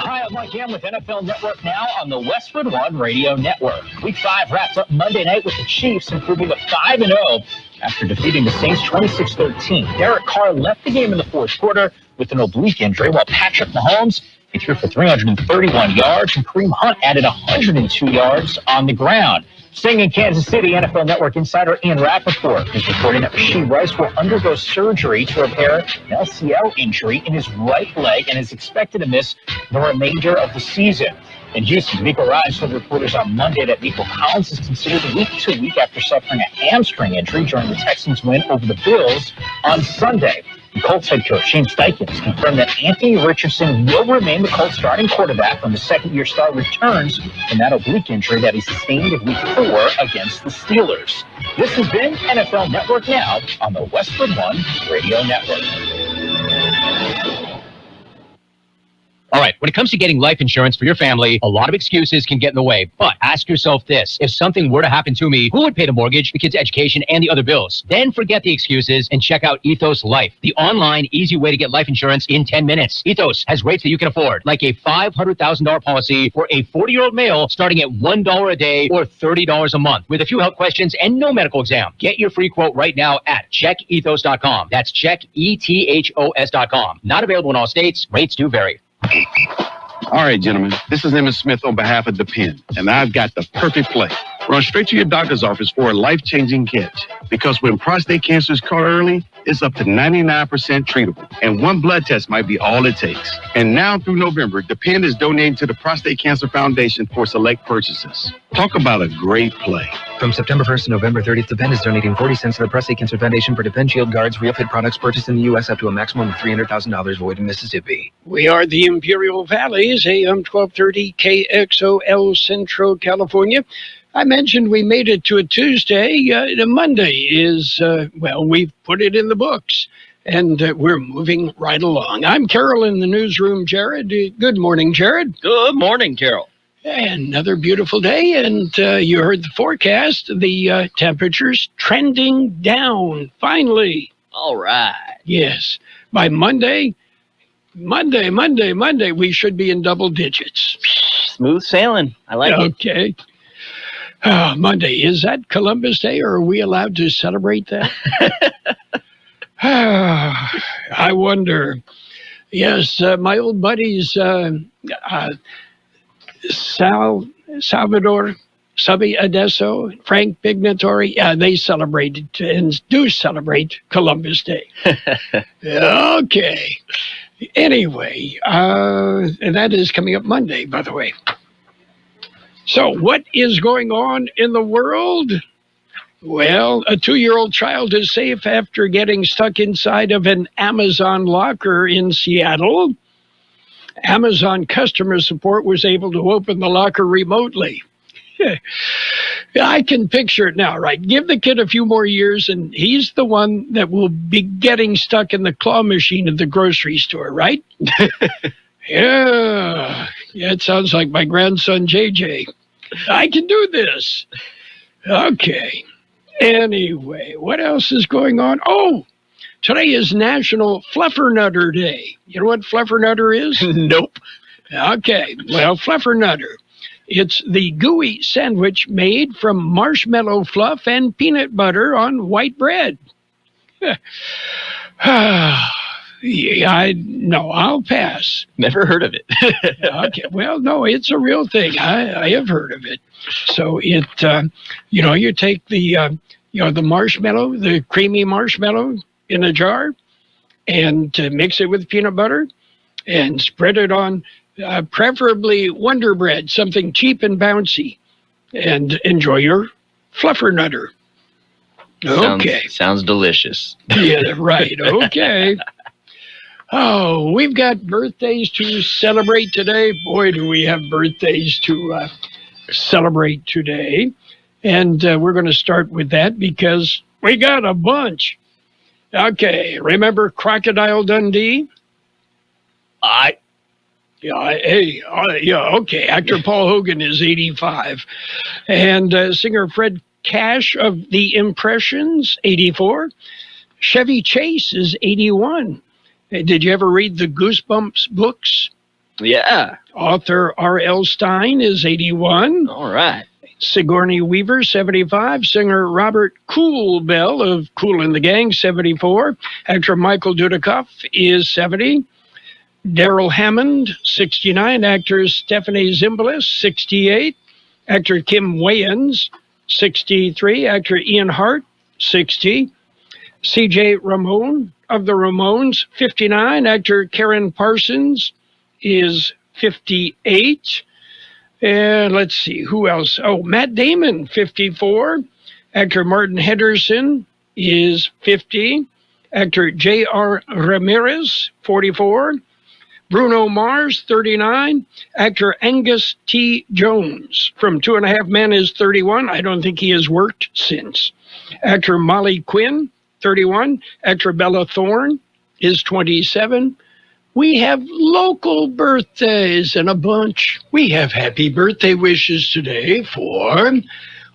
Hi, I'm Mike Ham with NFL Network Now on the Westwood One Radio Network. Week 5 wraps up Monday night with the Chiefs improving to 5-0 after defeating the Saints 26-13. Derek Carr left the game in the fourth quarter with an oblique injury, while Patrick Mahomes, he threw for 331 yards, and Kareem Hunt added 102 yards on the ground. Staying in Kansas City, NFL Network insider Ian Rappaport is reporting that Rashee Rice will undergo surgery to repair an LCL injury in his right leg and is expected to miss the remainder of the season. In Houston, Nico Ryan told reporters on Monday that Nico Collins is considered week to week after suffering a hamstring injury during the Texans' win over the Bills on Sunday. The Colts head coach Shane Steichen has confirmed that Anthony Richardson will remain the Colts starting quarterback when the second-year star returns from that oblique injury that he sustained in Week 4 against the Steelers. This has been NFL Network Now on the Westwood One Radio Network. All right, when it comes to getting life insurance for your family, a lot of excuses can get in the way. But ask yourself this: if something were to happen to me, who would pay the mortgage, the kids' education, and the other bills? Then forget the excuses and check out Ethos Life, the online, easy way to get life insurance in 10 minutes. Ethos has rates that you can afford, like a $500,000 policy for a 40-year-old male starting at $1 a day or $30 a month, with a few health questions and no medical exam. Get your free quote right now at checkethos.com. That's checkethos.com. Not available in all states. Rates do vary. All right, gentlemen, this is Emmett Smith on behalf of Depend, and I've got the perfect play. Run straight to your doctor's office for a life-changing catch, because when prostate cancer is caught early, it's up to 99% treatable, and one blood test might be all it takes. And now through November, Depend is donating to the Prostate Cancer Foundation for select purchases. Talk about a great play. From September 1st to November 30th, Depend is donating 40 cents to the Prostate Cancer Foundation for Depend Shield Guards Real Fit products purchased in the U.S. up to a maximum of $300,000 void in Mississippi. We are the Imperial Valleys, AM 1230 KXOL Central California. I mentioned we made it to a Tuesday. Monday is, we've put it in the books, and we're moving right along. I'm Carroll in the newsroom, Jared. Good morning, Jared. Good morning, Carroll. Another beautiful day, and you heard the forecast. The temperature's trending down, finally. All right. Yes. By Monday, we should be in double digits. Smooth sailing. I like it. Okay. Monday, is that Columbus Day, or are we allowed to celebrate that? I wonder. Yes, my old buddies, Salvador, Subby Adesso, Frank Pignatore, they celebrated and do celebrate Columbus Day. Okay. Anyway, and that is coming up Monday, by the way. So what is going on in the world? Well, a 2-year-old child is safe after getting stuck inside of an Amazon locker in Seattle. Amazon customer support was able to open the locker remotely. I can picture it now, right? Give the kid a few more years, and he's the one that will be getting stuck in the claw machine at the grocery store, right? Yeah, it sounds like my grandson, JJ. I can do this. Okay. Anyway, what else is going on? Oh, today is National Fluffernutter Day. You know what Fluffernutter is? Nope. Okay, well, Fluffernutter. It's the gooey sandwich made from marshmallow fluff and peanut butter on white bread. I'll pass. Never heard of it. Okay, well, no, it's a real thing. I have heard of it. So it, you take the marshmallow, the creamy marshmallow in a jar, and mix it with peanut butter, and spread it on, preferably Wonder Bread, something cheap and bouncy, and enjoy your Fluffernutter. Okay. Sounds delicious. Yeah, right. Okay. Oh, we've got birthdays to celebrate today. Boy, do we have birthdays to celebrate today. And we're going to start with that because we got a bunch. Okay, remember Crocodile Dundee? Okay. Actor Paul Hogan is 85. And singer Fred Cash of The Impressions, 84. Chevy Chase is 81. Did you ever read the Goosebumps books? Yeah. Author R.L. Stein is 81. All right. Sigourney Weaver, 75. Singer Robert Kool-Bell of Kool and the Gang, 74. Actor Michael Dudikoff is 70. Daryl Hammond, 69. Actor Stephanie Zimbalist, 68. Actor Kim Wayans, 63. Actor Ian Hart, 60. C.J. Ramone of the Ramones, 59. Actor Karen Parsons is 58. And let's see, who else? Oh, Matt Damon, 54. Actor Martin Henderson is 50. Actor J.R. Ramirez, 44. Bruno Mars, 39. Actor Angus T. Jones from 2.5 Men is 31. I don't think he has worked since. Actor Molly Quinn, 31. Actor Bella Thorne is 27. We have local birthdays and a bunch. We have happy birthday wishes today for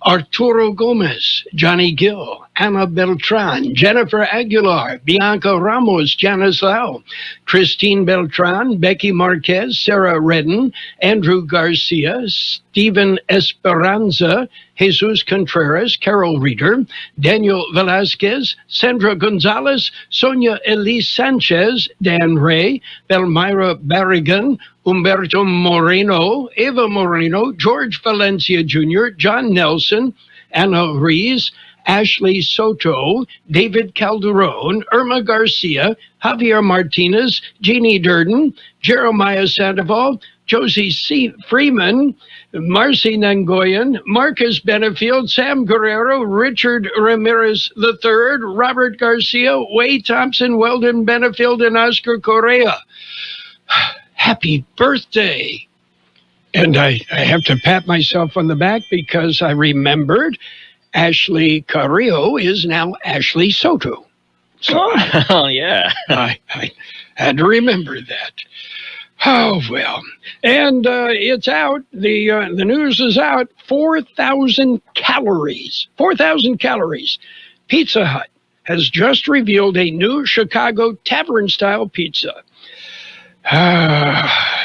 Arturo Gomez, Johnny Gill, Anna Beltran, Jennifer Aguilar, Bianca Ramos, Janice Lau, Christine Beltran, Becky Marquez, Sarah Redden, Andrew Garcia, Stephen Esperanza, Jesus Contreras, Carol Reeder, Daniel Velasquez, Sandra Gonzalez, Sonia Elise Sanchez, Dan Ray, Belmira Barrigan, Humberto Moreno, Eva Moreno, George Valencia Jr., John Nelson, Anna Rees, Ashley Soto, David Calderon, Irma Garcia, Javier Martinez, Jeannie Durden, Jeremiah Sandoval, Josie C. Freeman, Marcy Nangoyan, Marcus Benefield, Sam Guerrero, Richard Ramirez III, Robert Garcia, Way Thompson, Weldon Benefield, and Oscar Correa. Happy birthday. And I have to pat myself on the back because I remembered Ashley Carrillo is now Ashley Soto. So Oh, yeah. I had to remember that. Oh, well. And it's out. The news is out. 4,000 calories. 4,000 calories. Pizza Hut has just revealed a new Chicago tavern-style pizza.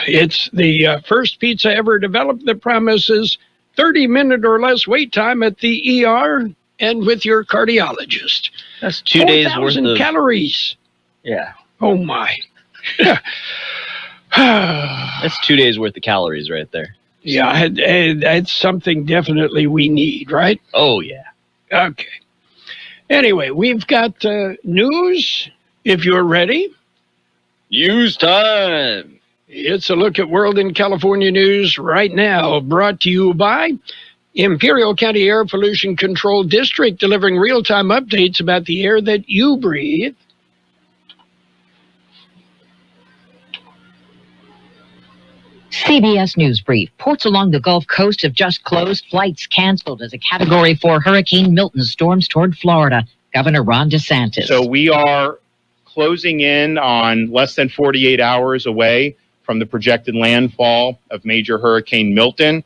It's the first pizza ever developed that promises 30-minute or less wait time at the ER and with your cardiologist. That's 2 days worth 4,000 of calories. Yeah. Oh, my. That's 2 days worth of calories right there. Yeah, that's something definitely we need, right? Oh, yeah. Okay. Anyway, we've got news, if you're ready. Use time. It's a look at World in California news right now, brought to you by Imperial County Air Pollution Control District, delivering real-time updates about the air that you breathe. CBS News Brief. Ports along the Gulf Coast have just closed. Flights canceled as a Category 4 Hurricane Milton storms toward Florida. Governor Ron DeSantis. So we are closing in on less than 48 hours away from the projected landfall of Major Hurricane Milton.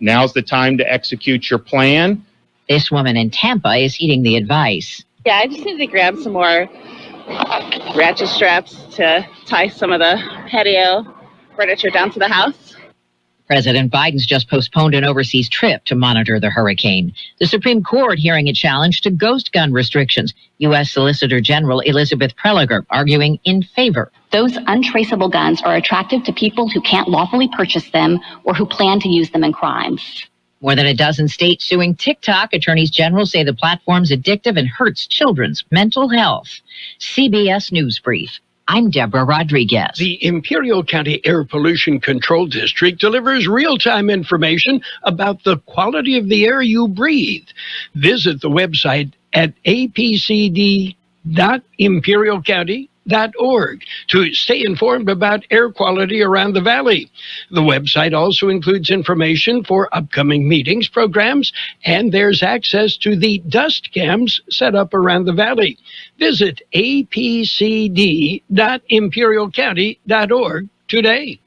Now's the time to execute your plan. This woman in Tampa is heeding the advice. Yeah, I just need to grab some more ratchet straps to tie some of the patio furniture down to the house. President Biden's just postponed an overseas trip to monitor the hurricane. The Supreme Court hearing a challenge to ghost gun restrictions. U.S. Solicitor General Elizabeth Prelogar arguing in favor. Those untraceable guns are attractive to people who can't lawfully purchase them or who plan to use them in crimes. More than a dozen states suing TikTok. Attorneys general say the platform's addictive and hurts children's mental health. CBS News Brief. I'm Deborah Rodriguez. The Imperial County Air Pollution Control District delivers real-time information about the quality of the air you breathe. Visit the website at apcd.imperialcounty.org to stay informed about air quality around the valley. The website also includes information for upcoming meetings, programs, and there's access to the dust cams set up around the valley. Visit apcd.imperialcounty.org today.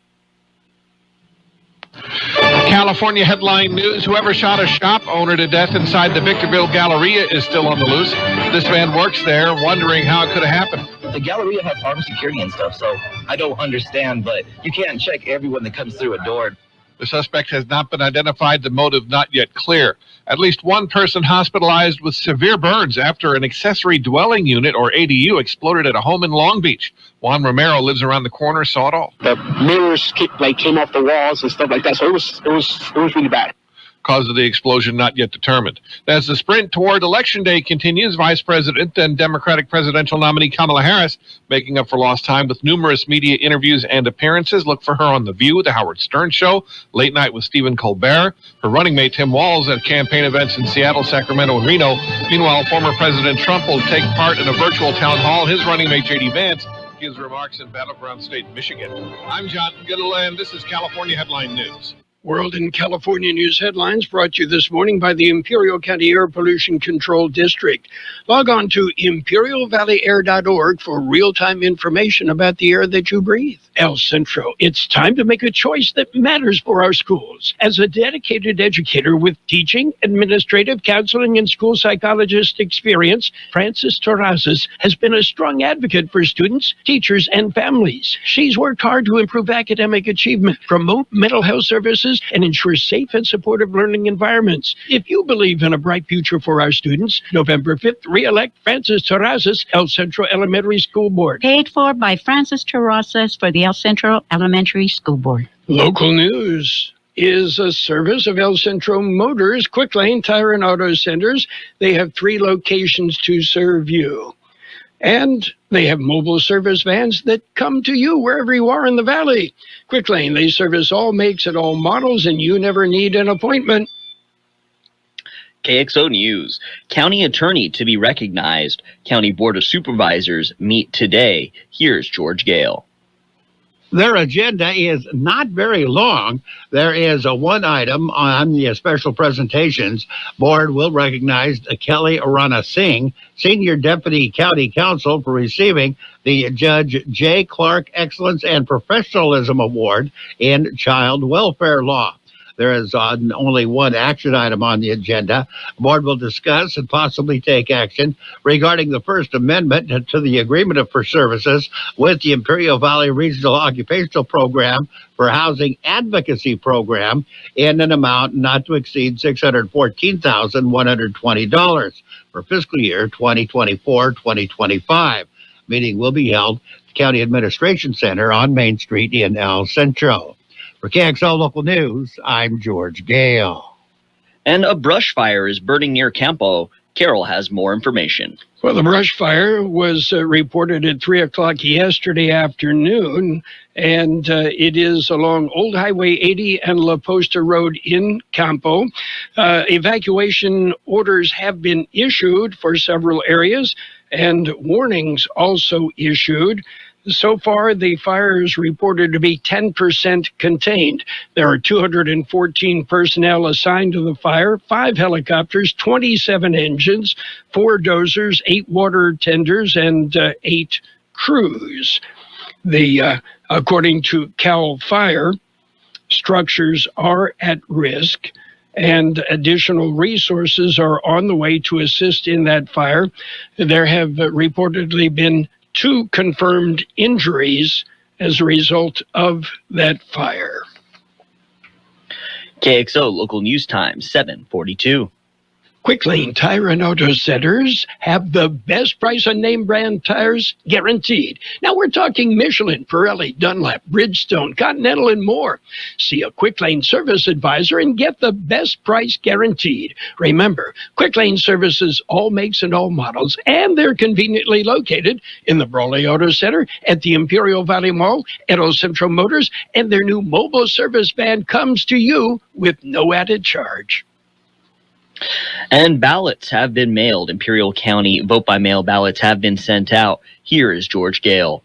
California headline news. Whoever shot a shop owner to death inside the Victorville Galleria is still on the loose. This man works there, wondering how it could have happened. The Galleria has armed security and stuff, so I don't understand, but you can't check everyone that comes through a door. The suspect has not been identified, the motive not yet clear. At least one person hospitalized with severe burns after an accessory dwelling unit, or ADU, exploded at a home in Long Beach. Juan Romero lives around the corner, saw it all. The mirrors came off the walls and stuff like that, so it was really bad. Cause of the explosion not yet determined. As the sprint toward Election Day continues, Vice President and Democratic presidential nominee Kamala Harris making up for lost time with numerous media interviews and appearances. Look for her on The View, The Howard Stern Show, Late Night with Stephen Colbert, her running mate Tim Walz at campaign events in Seattle, Sacramento, and Reno. Meanwhile, former President Trump will take part in a virtual town hall. His running mate J.D. Vance gives remarks in battleground state Michigan. I'm Jonathan Goodall, and this is California Headline News. World and California news headlines brought to you this morning by the Imperial County Air Pollution Control District. Log on to imperialvalleyair.org for real-time information about the air that you breathe. El Centro, it's time to make a choice that matters for our schools. As a dedicated educator with teaching, administrative, counseling, and school psychologist experience, Frances Terrazas has been a strong advocate for students, teachers, and families. She's worked hard to improve academic achievement, promote mental health services, and ensure safe and supportive learning environments. If you believe in a bright future for our students, November 5th, re-elect Frances Terrazas, El Centro Elementary School Board. Paid for by Frances Terrazas for the El Centro Elementary School Board. Local news is a service of El Centro Motors, Quick Lane Tire and Auto Centers. They have 3 locations to serve you. And they have mobile service vans that come to you wherever you are in the valley. Quick Lane, they service all makes and all models, and you never need an appointment. KXO News. County attorney to be recognized. County Board of Supervisors meet today. Here's George Gale. Their agenda is not very long. There is one item on the special presentations. Board will recognize Kelly Arana Singh, Senior Deputy County Counsel, for receiving the Judge J. Clark Excellence and Professionalism Award in Child Welfare Law. There is only one action item on the agenda. The board will discuss and possibly take action regarding the First Amendment to the Agreement for Services with the Imperial Valley Regional Occupational Program for Housing Advocacy Program in an amount not to exceed $614,120 for fiscal year 2024-2025. Meeting will be held at the County Administration Center on Main Street in El Centro. For KXL Local News, I'm George Gale. And a brush fire is burning near Campo. Carroll has more information. Well, the brush fire was reported at 3 o'clock yesterday afternoon, and it is along Old Highway 80 and La Posta Road in Campo. Evacuation orders have been issued for several areas, and warnings also issued. So far, the fire is reported to be 10% contained. There are 214 personnel assigned to the fire, 5 helicopters, 27 engines, 4 dozers, 8 water tenders, and 8 crews. According to CAL FIRE, structures are at risk, and additional resources are on the way to assist in that fire. There have reportedly been 2 confirmed injuries as a result of that fire. KXO Local News Time, 7:42. Quick Lane Tire and Auto Centers have the best price on name brand tires guaranteed. Now we're talking Michelin, Pirelli, Dunlop, Bridgestone, Continental, and more. See a Quick Lane service advisor and get the best price guaranteed. Remember, Quick Lane services all makes and all models, and they're conveniently located in the Brawley Auto Center, at the Imperial Valley Mall, at El Centro Motors, and their new mobile service van comes to you with no added charge. And ballots have been mailed. Imperial County vote-by-mail ballots have been sent out. Here is George Gale.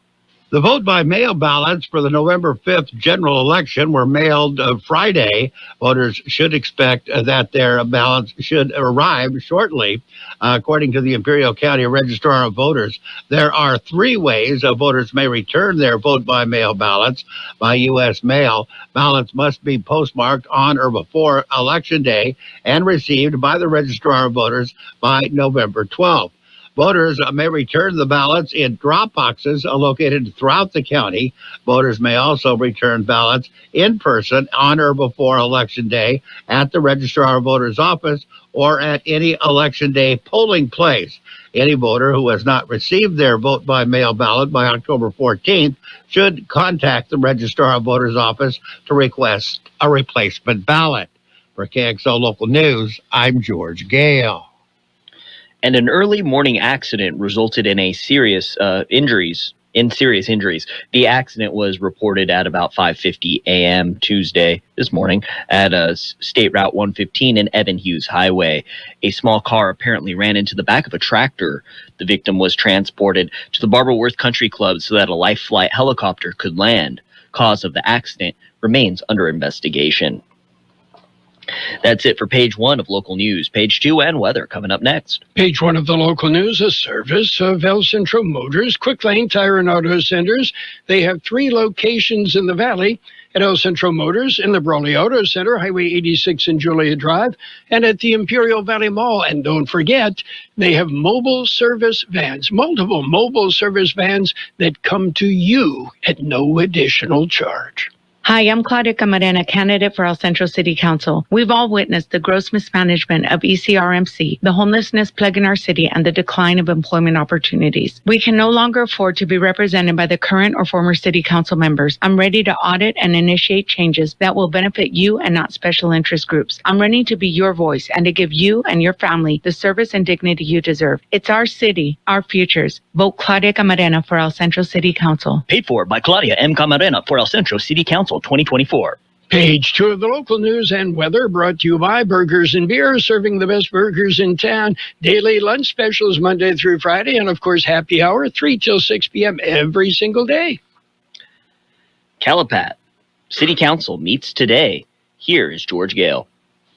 The vote-by-mail ballots for the November 5th general election were mailed Friday. Voters should expect that their ballots should arrive shortly. According to the Imperial County Registrar of Voters, there are 3 ways voters may return their vote-by-mail ballots by U.S. mail. Ballots must be postmarked on or before Election Day and received by the Registrar of Voters by November 12th. Voters may return the ballots in drop boxes located throughout the county. Voters may also return ballots in person on or before Election Day at the Registrar of Voters' office or at any Election Day polling place. Any voter who has not received their vote-by-mail ballot by October 14th should contact the Registrar of Voters' office to request a replacement ballot. For KXO Local News, I'm George Gale. And an early morning accident resulted in serious injuries. The accident was reported at about 5:50 a.m. Tuesday this morning at State Route 115 and Evan Hughes Highway. A small car apparently ran into the back of a tractor. The victim was transported to the Barberworth Country Club so that a life flight helicopter could land. Cause of the accident remains under investigation. That's it for page 1 of local news. Page 2 and weather coming up next. Page 1 of the local news, a service of El Centro Motors, Quick Lane Tire and Auto Centers. They have 3 locations in the valley at El Centro Motors, in the Brawley Auto Center, Highway 86 and Julia Drive, and at the Imperial Valley Mall. And don't forget, they have mobile service vans, multiple mobile service vans that come to you at no additional charge. Hi, I'm Claudia Camarena, candidate for El Centro City Council. We've all witnessed the gross mismanagement of ECRMC, the homelessness plague in our city, and the decline of employment opportunities. We can no longer afford to be represented by the current or former city council members. I'm ready to audit and initiate changes that will benefit you and not special interest groups. I'm ready to be your voice and to give you and your family the service and dignity you deserve. It's our city, our futures. Vote Claudia Camarena for El Centro City Council. Paid for by Claudia M. Camarena for El Centro City Council 2024. Page 2 of the local news and weather brought to you by Burgers and Beer, serving the best burgers in town. Daily lunch specials Monday through Friday, and of course happy hour 3 till 6 p.m. every single day. Calapat City Council meets today. Here is George Gale.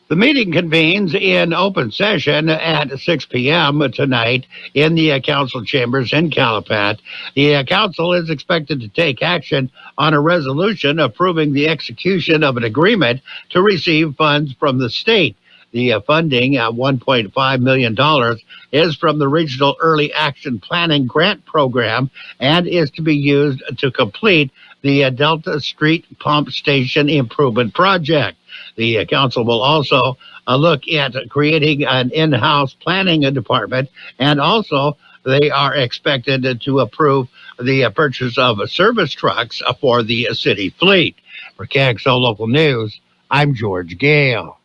The meeting convenes in open session at 6 p.m. tonight in the council chambers in Calapat. The council is expected to take action on a resolution approving the execution of an agreement to receive funds from the state. The funding, $1.5 million, is from the Regional Early Action Planning Grant Program and is to be used to complete the Delta Street Pump Station Improvement Project. The council will also look at creating an in-house planning department, and also they are expected to approve the purchase of service trucks for the city fleet. For KXO Local News, I'm George Gale.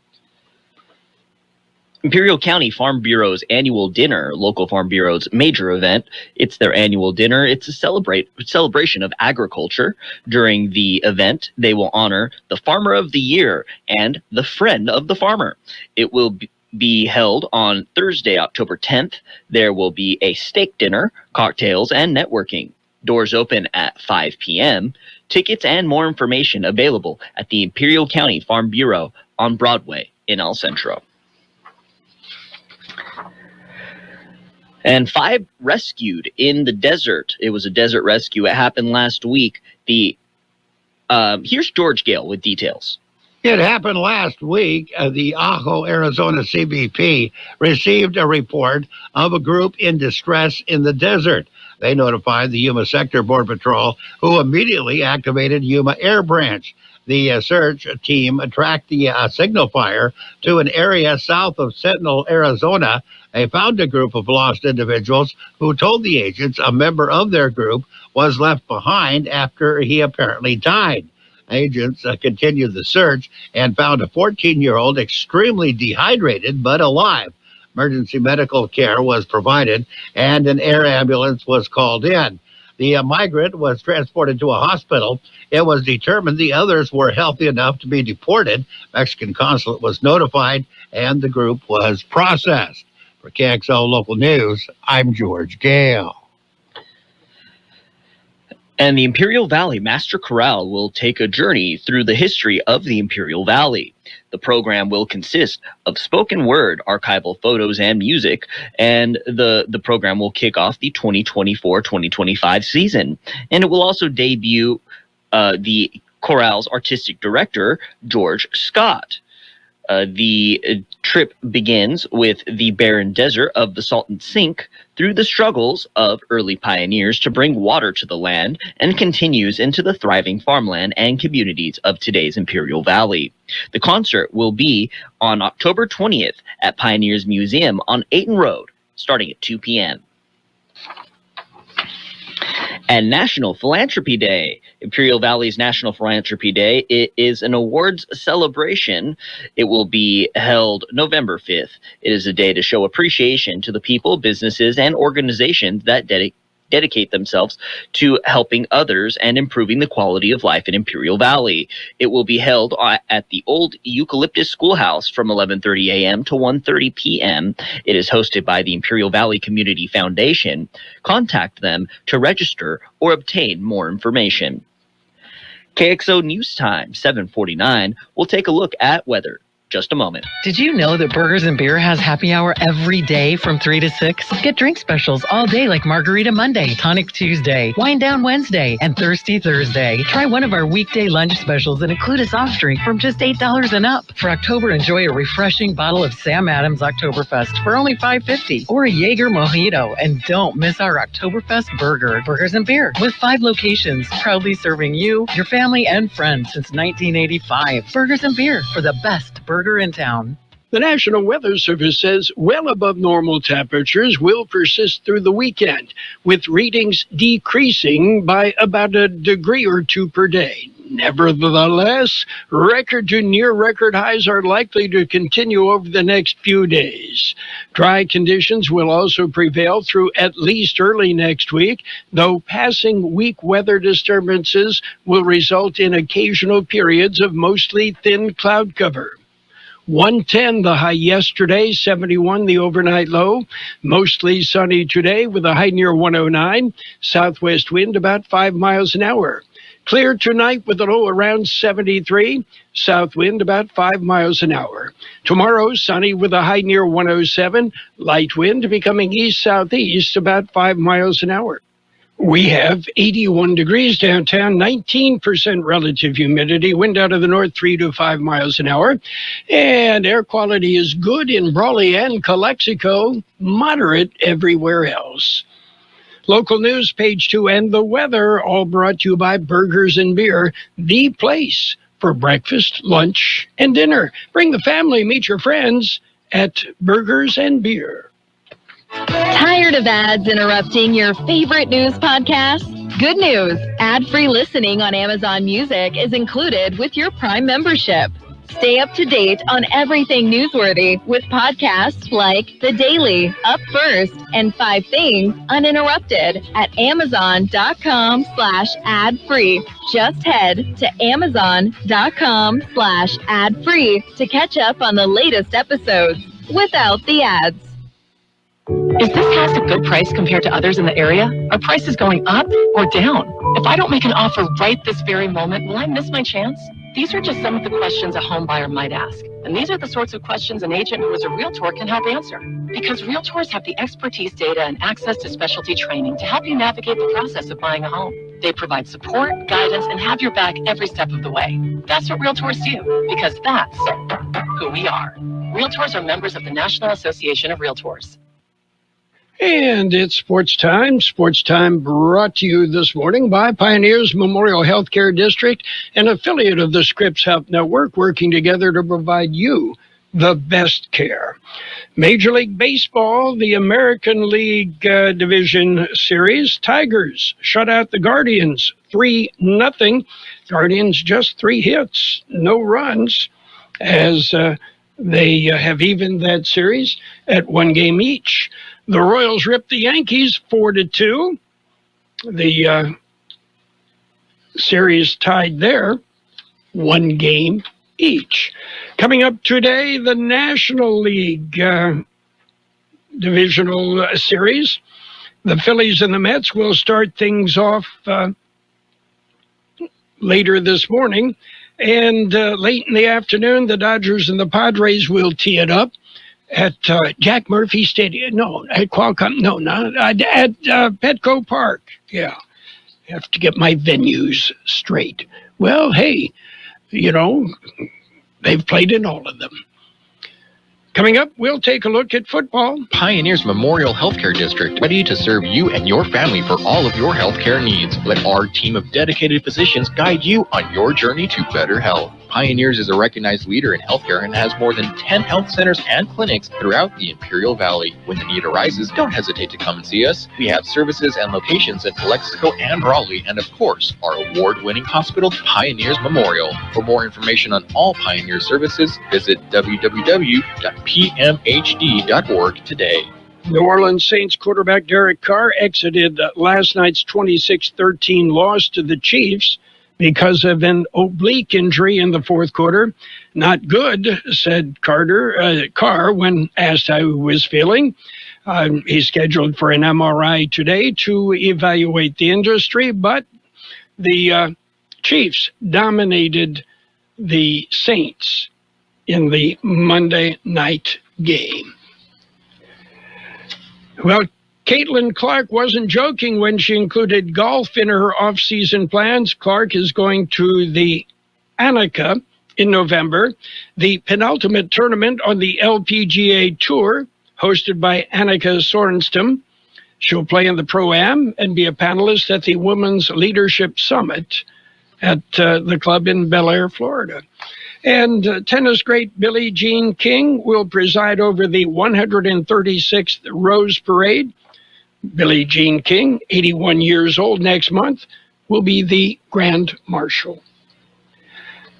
Imperial County Farm Bureau's annual dinner, local Farm Bureau's major event. It's their annual dinner. It's a celebration of agriculture. During the event, they will honor the Farmer of the Year and the Friend of the Farmer. It will be held on Thursday, October 10th. There will be a steak dinner, cocktails, and networking. Doors open at 5 p.m. Tickets and more information available at the Imperial County Farm Bureau on Broadway in El Centro. And 5 rescued in the desert. It was a desert rescue. It happened last week. Here's George Gale with details. It happened last week. The Ajo, Arizona CBP received a report of a group in distress in the desert. They notified the Yuma Sector Border Patrol, who immediately activated Yuma Air Branch. The search team tracked the signal fire to an area south of Sentinel, Arizona. They found a group of lost individuals who told the agents a member of their group was left behind after he apparently died. Agents continued the search and found a 14-year-old extremely dehydrated but alive. Emergency medical care was provided and an air ambulance was called in. The migrant was transported to a hospital. It was determined the others were healthy enough to be deported. Mexican consulate was notified, and the group was processed. For KXO Local News, I'm George Gale. And the Imperial Valley Master Chorale will take a journey through the history of the Imperial Valley. The program will consist of spoken word, archival photos, and music, and the program will kick off the 2024-2025 season. And it will also debut the chorale's artistic director, George Scott. The trip begins with the barren desert of the Salton Sink through the struggles of early pioneers to bring water to the land and continues into the thriving farmland and communities of today's Imperial Valley. The concert will be on October 20th at Pioneers Museum on Ayton Road, starting at 2 p.m. And National Philanthropy Day. Imperial Valley's National Philanthropy Day is an awards celebration. It will be held November 5th. It is a day to show appreciation to the people, businesses, and organizations that dedicate themselves to helping others and improving the quality of life in Imperial Valley. It will be held at the Old Eucalyptus Schoolhouse from 11:30 a.m. to 1:30 p.m. It is hosted by the Imperial Valley Community Foundation. Contact them to register or obtain more information. KXO News Time, 7:49. We'll take a look at weather. Just a moment. Did you know that Burgers and Beer has happy hour every day from 3 to 6? Get drink specials all day like Margarita Monday, Tonic Tuesday, Wine Down Wednesday, and Thirsty Thursday. Try one of our weekday lunch specials and include a soft drink from just $8 and up. For October, enjoy a refreshing bottle of Sam Adams Oktoberfest for only $5.50 or a Jaeger Mojito. And don't miss our Oktoberfest burger, Burgers and Beer, with 5 locations, proudly serving you, your family, and friends since 1985. Burgers and Beer for the best burger in town. The National Weather Service says well above normal temperatures will persist through the weekend, with readings decreasing by about a degree or 2 per day. Nevertheless, record to near record highs are likely to continue over the next few days. Dry conditions will also prevail through at least early next week, though passing weak weather disturbances will result in occasional periods of mostly thin cloud cover. 110 the high yesterday, 71 the overnight low. Mostly sunny today with a high near 109. Southwest wind about 5 miles an hour. Clear tonight with a low around 73. South wind about 5 miles an hour. Tomorrow, sunny with a high near 107. Light wind becoming east-southeast about 5 miles an hour. We have 81 degrees downtown, 19% relative humidity, wind out of the north 3 to 5 miles an hour, and air quality is good in Brawley and Calexico, moderate everywhere else. Local news, page 2, and the weather, all brought to you by Burgers and Beer, the place for breakfast, lunch, and dinner. Bring the family, meet your friends at Burgers and Beer. Tired of ads interrupting your favorite news podcasts? Good news! Ad-free listening on Amazon Music is included with your Prime membership. Stay up to date on everything newsworthy with podcasts like The Daily, Up First, and 5 Things Uninterrupted at Amazon.com/ad-free. Just head to Amazon.com/ad-free to catch up on the latest episodes without the ads. Is this house a good price compared to others in the area? Are prices going up or down? If I don't make an offer right this very moment, will I miss my chance? These are just some of the questions a home buyer might ask. And these are the sorts of questions an agent who is a realtor can help answer. Because realtors have the expertise, data, and access to specialty training to help you navigate the process of buying a home. They provide support, guidance, and have your back every step of the way. That's what realtors do, because that's who we are. Realtors are members of the National Association of Realtors. And it's Sports Time. Sports Time brought to you this morning by Pioneers Memorial Healthcare District, an affiliate of the Scripps Health Network, working together to provide you the best care. Major League Baseball, the American League Division Series, Tigers shut out the Guardians 3-0. Guardians just 3 hits, no runs, as they have evened that series at 1 game each. The Royals ripped the Yankees 4-2. The series tied there, 1 game each. Coming up today, the National League Divisional Series. The Phillies and the Mets will start things off later this morning. And late in the afternoon, the Dodgers and the Padres will tee it up at Jack Murphy Stadium. No, at Qualcomm. No, not at Petco Park. Yeah, have to get my venues straight. Well, hey, you know, they've played in all of them. Coming up, we'll take a look at football. Pioneers Memorial Healthcare District, ready to serve you and your family for all of your healthcare needs. Let our team of dedicated physicians guide you on your journey to better health. Pioneers is a recognized leader in healthcare and has more than 10 health centers and clinics throughout the Imperial Valley. When the need arises, don't hesitate to come and see us. We have services and locations in Calexico and Raleigh, and of course, our award-winning hospital, Pioneers Memorial. For more information on all Pioneer services, visit www.pmhd.org today. New Orleans Saints quarterback Derek Carr exited last night's 26-13 loss to the Chiefs because of an oblique injury in the fourth quarter. Not good, said Carr when asked how he was feeling. He's scheduled for an MRI today to evaluate the injury, but the Chiefs dominated the Saints in the Monday night game. Well, Caitlin Clark wasn't joking when she included golf in her off-season plans. Clark is going to the Anchodo in November, the penultimate tournament on the LPGA Tour, hosted by Annika Sorenstam. She'll play in the Pro-Am and be a panelist at the Women's Leadership Summit at the club in Bel Air, Florida. And tennis great Billie Jean King will preside over the 136th Rose Parade. Billie Jean King, 81 years old next month, will be the Grand Marshal.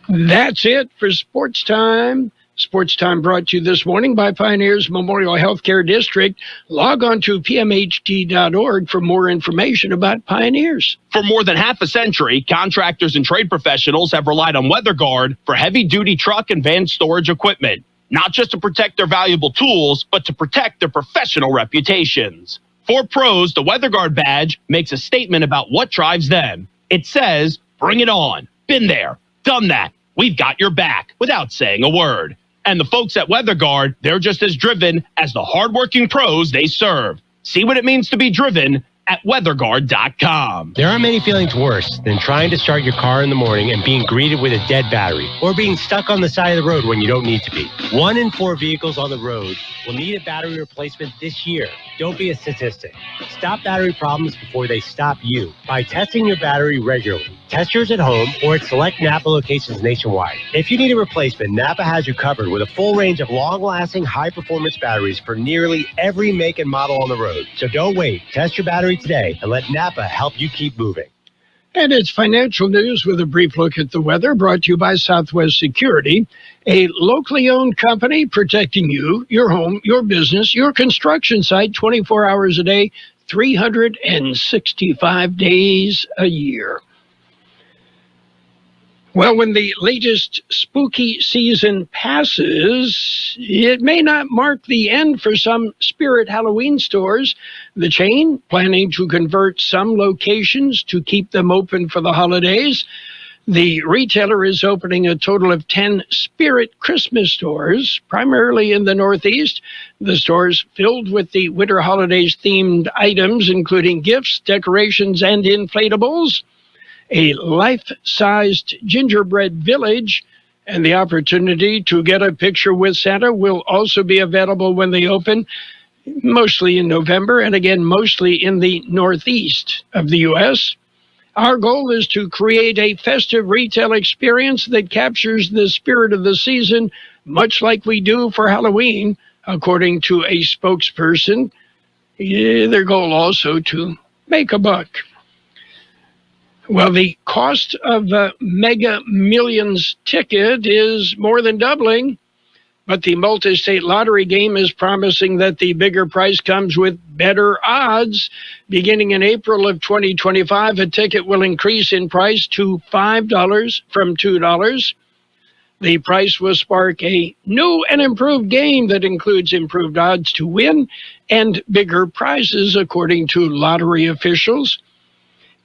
That's it for Sports Time. Sports Time brought to you this morning by Pioneers Memorial Healthcare District. Log on to pmhd.org for more information about Pioneers. For more than half a century, contractors and trade professionals have relied on WeatherGuard for heavy-duty truck and van storage equipment, not just to protect their valuable tools, but to protect their professional reputations. For pros, the WeatherGuard badge makes a statement about what drives them. It says, "Bring it on. Been there. Done that. We've got your back," without saying a word. And the folks at WeatherGuard, they're just as driven as the hardworking pros they serve. See what it means to be driven at weatherguard.com. There are many feelings worse than trying to start your car in the morning and being greeted with a dead battery, or being stuck on the side of the road when you don't need to be. 1 in 4 vehicles on the road will need a battery replacement this year. Don't be a statistic. Stop battery problems before they stop you by testing your battery regularly. Test yours at home or at select Napa locations nationwide. If you need a replacement, Napa has you covered with a full range of long-lasting, high-performance batteries for nearly every make and model on the road. So don't wait. Test your battery today and let Napa help you keep moving. And it's financial news with a brief look at the weather, brought to you by Southwest Security, a locally owned company protecting you, your home, your business, your construction site 24 hours a day, 365 days a year. Well, when the latest spooky season passes, it may not mark the end for some Spirit Halloween stores. The chain planning to convert some locations to keep them open for the holidays. The retailer is opening a total of 10 Spirit Christmas stores, primarily in the Northeast. The stores filled with the winter holidays themed items, including gifts, decorations, and inflatables. A life-sized gingerbread village, and the opportunity to get a picture with Santa will also be available when they open, mostly in November, and again, mostly in the Northeast of the U.S. Our goal is to create a festive retail experience that captures the spirit of the season, much like we do for Halloween, according to a spokesperson. Their goal also to make a buck. Well, the cost of a Mega Millions ticket is more than doubling, but the multi-state lottery game is promising that the bigger price comes with better odds. Beginning in April of 2025, a ticket will increase in price to $5 from $2. The price will spark a new and improved game that includes improved odds to win and bigger prizes, according to lottery officials.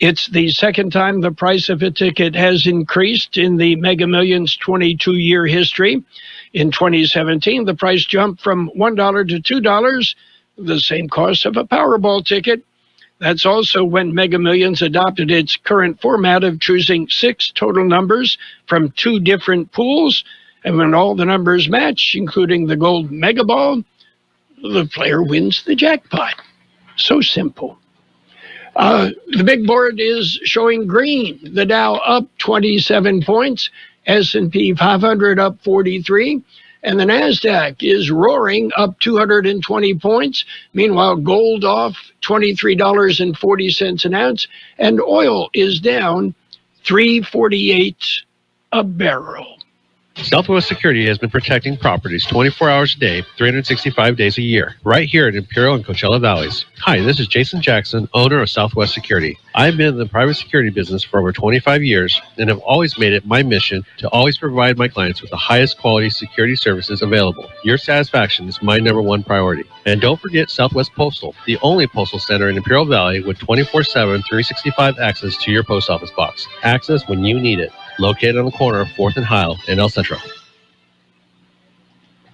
It's the second time the price of a ticket has increased in the Mega Millions 22-year history. In 2017, the price jumped from $1 to $2, the same cost of a Powerball ticket. That's also when Mega Millions adopted its current format of choosing 6 total numbers from 2 different pools. And when all the numbers match, including the gold Mega Ball, the player wins the jackpot. So simple. The big board is showing green. The Dow up 27 points, S&P 500 up 43, and the NASDAQ is roaring up 220 points. Meanwhile, gold off $23.40 an ounce, and oil is down $3.48 a barrel. Southwest Security has been protecting properties 24 hours a day, 365 days a year, right here in Imperial and Coachella Valleys. Hi, this is Jason Jackson, owner of Southwest Security. I've been in the private security business for over 25 years and have always made it my mission to always provide my clients with the highest quality security services available. Your satisfaction is my #1 priority. And don't forget Southwest Postal, the only postal center in Imperial Valley with 24/7, 365 access to your post office box. Access when you need it. Located on the corner of 4th and Heil in El Centro.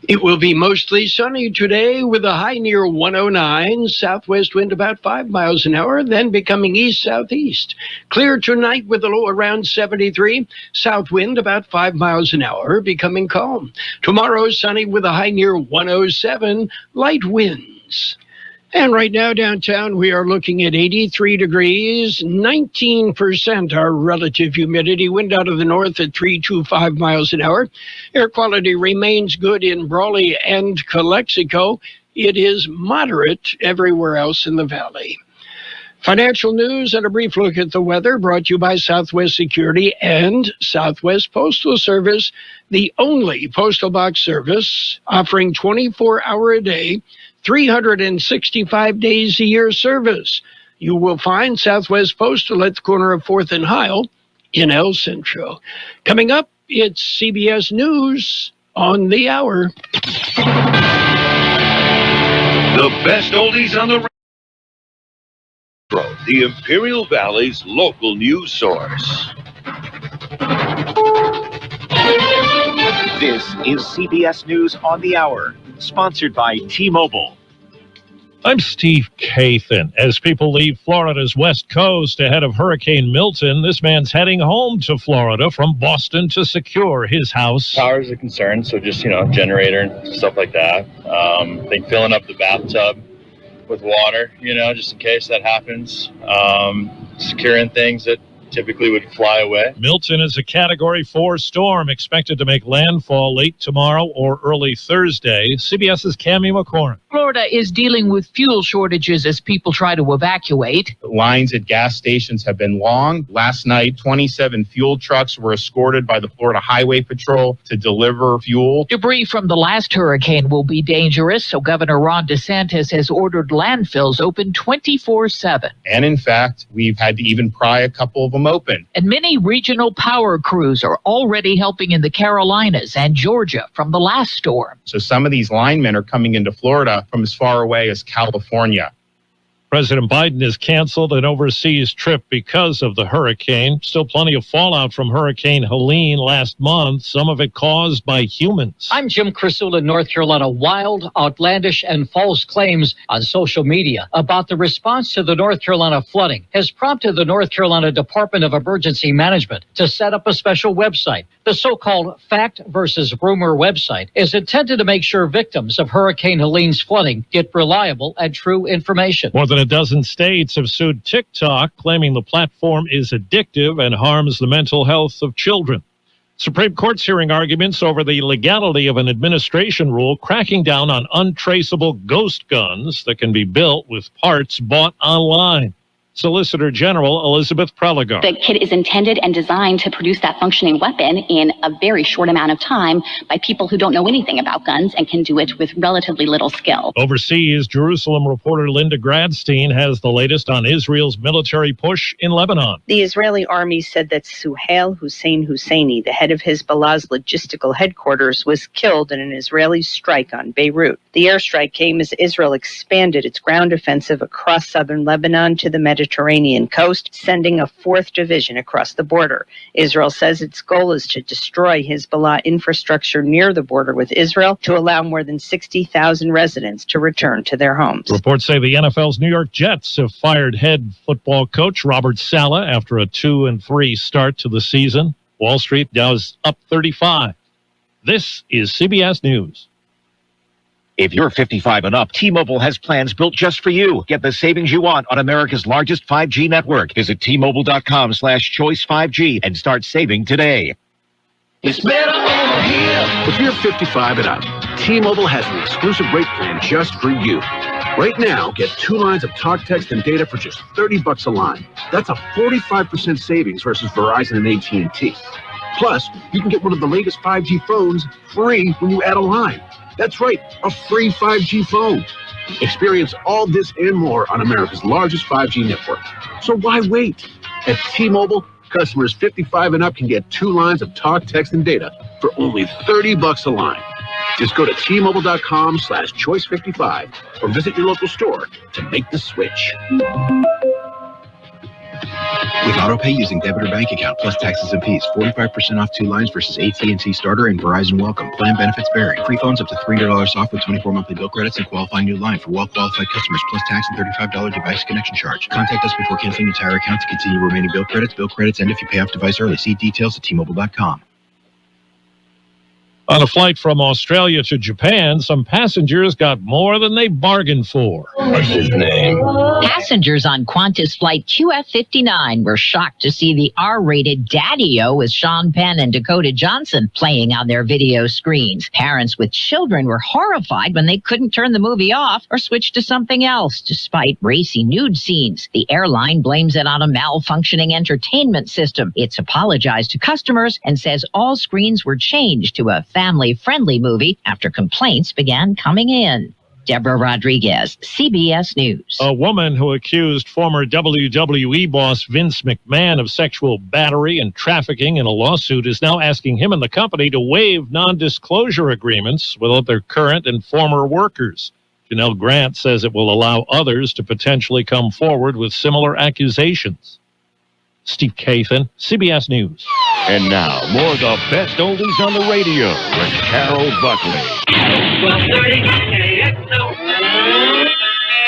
It will be mostly sunny today with a high near 109, southwest wind about 5 miles an hour, then becoming east-southeast. Clear tonight with a low around 73, south wind about 5 miles an hour, becoming calm. Tomorrow, sunny with a high near 107, light winds. And right now downtown, we are looking at 83 degrees, 19% our relative humidity, wind out of the north at 325 miles an hour. Air quality remains good in Brawley and Calexico. It is moderate everywhere else in the valley. Financial news and a brief look at the weather brought to you by Southwest Security and Southwest Postal Service, the only postal box service offering 24-hour-a-day, 365 days a year service. You will find Southwest Postal at the corner of 4th and Heil in El Centro. Coming up, it's CBS News on the Hour. The best oldies on the radio. The Imperial Valley's local news source. This is CBS News on the Hour, sponsored by T-Mobile. I'm Steve Kathan. As people leave Florida's west coast ahead of Hurricane Milton, this man's heading home to Florida from Boston to secure his house. Power is a concern, so just, generator and stuff like that. I think filling up the bathtub with water, just in case that happens. Securing things that typically would fly away. Milton is a Category 4 storm expected to make landfall late tomorrow or early Thursday. CBS's Cammie McCormick. Florida is dealing with fuel shortages as people try to evacuate. Lines at gas stations have been long. Last night, 27 fuel trucks were escorted by the Florida Highway Patrol to deliver fuel. Debris from the last hurricane will be dangerous, so Governor Ron DeSantis has ordered landfills open 24/7. And in fact, we've had to even pry a couple of them open. And many regional power crews are already helping in the Carolinas and Georgia from the last storm. So some of these linemen are coming into Florida from as far away as California. President Biden has canceled an overseas trip because of the hurricane. Still plenty of fallout from Hurricane Helene last month, some of it caused by humans. I'm Jim Crisula in North Carolina. Wild, outlandish, and false claims on social media about the response to the North Carolina flooding has prompted the North Carolina Department of Emergency Management to set up a special website. The so-called Fact versus Rumor website is intended to make sure victims of Hurricane Helene's flooding get reliable and true information. More than a dozen states have sued TikTok, claiming the platform is addictive and harms the mental health of children. Supreme Court's hearing arguments over the legality of an administration rule cracking down on untraceable ghost guns that can be built with parts bought online. Solicitor General Elizabeth Prelogar. The kit is intended and designed to produce that functioning weapon in a very short amount of time by people who don't know anything about guns and can do it with relatively little skill. Overseas, Jerusalem reporter Linda Gradstein has the latest on Israel's military push in Lebanon. The Israeli army said that Suhail Hussein Husseini, the head of Hezbollah's logistical headquarters, was killed in an Israeli strike on Beirut. The airstrike came as Israel expanded its ground offensive across southern Lebanon to the Mediterranean. Mediterranean coast, sending a fourth division across the border. Israel says its goal is to destroy Hezbollah infrastructure near the border with Israel to allow more than 60,000 residents to return to their homes. Reports say the NFL's New York Jets have fired head football coach Robert Saleh after a 2-3 start to the season. Wall Street Dow is up 35. This is CBS News. If you're 55 and up, T-Mobile has plans built just for you. Get the savings you want on America's largest 5G network. Visit T-Mobile.com/choice5G and start saving today. It's better over here. If you're 55 and up, T-Mobile has an exclusive rate plan just for you. Right now, get 2 lines of talk, text, and data for just $30 a line. That's a 45% savings versus Verizon and AT&T. Plus, you can get one of the latest 5G phones free when you add a line. That's right, a free 5G phone. Experience all this and more on America's largest 5G network. So why wait? At T-Mobile, customers 55 and up can get 2 lines of talk, text, and data for only $30 a line. Just go to T-Mobile.com/choice55 or visit your local store to make the switch. With autopay using debit or bank account plus taxes and fees, 45% off 2 lines versus AT&T Starter and Verizon Welcome. Plan benefits vary. Free phones up to $300 off with 24 monthly bill credits and qualifying new line for well-qualified customers plus tax and $35 device connection charge. Contact us before canceling your entire account to continue remaining bill credits. Bill credits end if you pay off device early. See details at T-Mobile.com. On a flight from Australia to Japan, some passengers got more than they bargained for. What's his name? Passengers on Qantas flight QF59 were shocked to see the R-rated Daddy-O with Sean Penn and Dakota Johnson playing on their video screens. Parents with children were horrified when they couldn't turn the movie off or switch to something else, despite racy nude scenes. The airline blames it on a malfunctioning entertainment system. It's apologized to customers and says all screens were changed to a family-friendly movie after complaints began coming in. Deborah Rodriguez, CBS News. A woman who accused former WWE boss Vince McMahon of sexual battery and trafficking in a lawsuit is now asking him and the company to waive non-disclosure agreements with other current and former workers. Janelle Grant says it will allow others to potentially come forward with similar accusations. Steve Kathan, CBS News. And now, more of the best oldies on the radio with Carroll Buckley. 12:30.